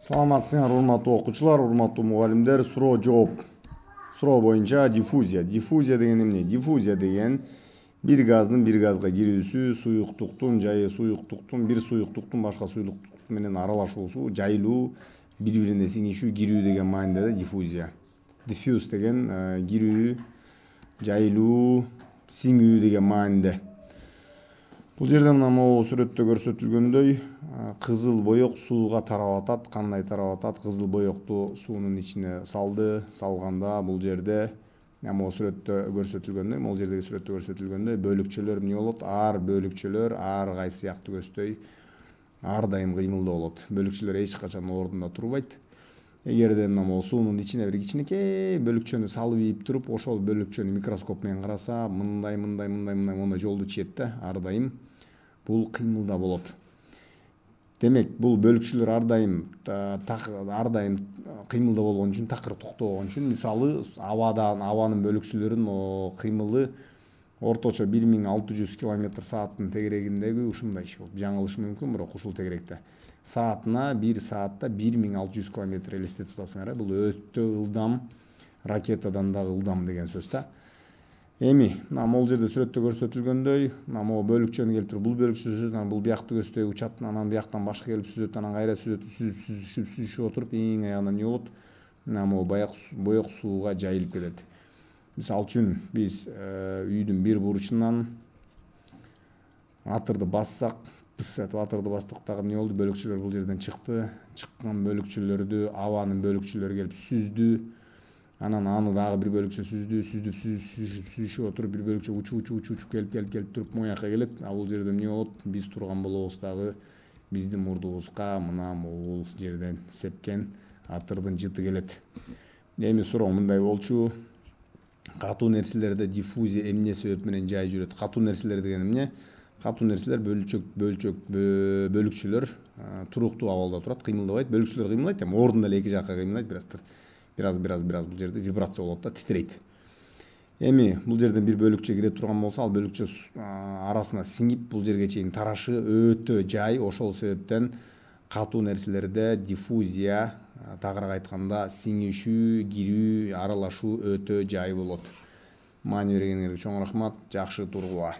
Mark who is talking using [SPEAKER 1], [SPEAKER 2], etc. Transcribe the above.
[SPEAKER 1] Саламатсыңар, урматтуу окуучулар, урматтуу мугалимдер. Суроо боюнча диффузия. Диффузия деген эмне? Диффузия деген бир газдын бир газга кирүүсү, суюктуктун бир суюктуктун башка суюктук менен аралашуусу, жайылуу, бири-бирине сиңишүү, кирүү деген маанидә да диффузия. Diffuse деген кирүү, жайылуу, сиңүү деген маанидә. Бул жерде мына могу сүрөттө көрсөтүлгөндөй кызыл боек сууга тарап атат. Кандай тарап атат? Кызыл боекту суунун ичине салганда бул жерде могу сүрөттө көрсөтүлгөндөй, могу жердеги сүрөттө көрсөтүлгөндөй бөлүкчөлөр эмне болот? Ар бөлүкчөлөр ар кайсы жакты көздөй ар дайым кыймылда болот. Бөлүкчөлөр эч качан ордунда турбайт. Эгерде могу суунун ичине бир кичинекей бөлүкчөнү салып ийип туруп, ошол бөлүкчөнү микроскоп менен караса, мындай жолду чийет да, ар дайым бул кыймылда болот. Демек, бул бөлүкчөлөр ар дайым кыймылда болгон үчүн, такыр токтобогон үчүн, мисалы, абанын бөлүкчөлөрүнүн кыймылы орточо 1600 км/сааттын тегерегиндеги ушундай иш болот. Жаңылышы мүмкүн, бирок ушул тегеректе. Саатына 1 саатта 1600 км элестетип атасыңар. Бул өтө ылдам, ракетадан дагы ылдам деген сөз да. Эми, могу жерде сүрөттө көрсөтүлгөндөй, могу бөлүкчөнү келтирип, бул бөлүкчө сүзөт, анан бул биякты көздөй учат, анан бияктан башка келип сүзөт, анан кайра сүзүшүп отуруп, эң аягында эмне болот? Могу боек сууга жайылып кетет. Мисалы үчүн биз үйдүн бир бурчунан атырды бассак, атырды бастык, дагы эмне болду? Бөлүкчөлөр бул жерден чыкты. Чыккан бөлүкчөлөрдү абанын бөлүкчөлөрү келип сүздү. Анан аны дагы бир бөлүкчө сүзүшүп отуруп, бир бөлүкчө учуп келип туруп моякка келет. Бул жерде эмне болот? Биз турган болобуз дагы биздин мурдубузга мына бул жерден сепкен атырдын жыты келет. Эми суроо мындай болчу: катуу нерселерде диффузия эмне себеп менен жай жүрөт? Катуу нерселер деген эмне? Катуу нерселер бөлүкчөлөр туруктуу абалда турат, кыймылдабайт. Бөлүкчөлөр кыймылдайт, эми ордунда эле эки жакка кыймылдайт, бираз бул жерде вибрация болот да, титрейт. Эми бул жерден бир бөлүкчө кире турган болсо, ал бөлүкчө арасына сиңип бул жерге чейин тарашы өтө жай. Ошол себептен катуу нерселерде диффузия, тагыраак айтканда, сиңишүү, кирүү, аралашуу өтө жай болот. Маани бергениңерге чоң рахмат, жакшы тургула.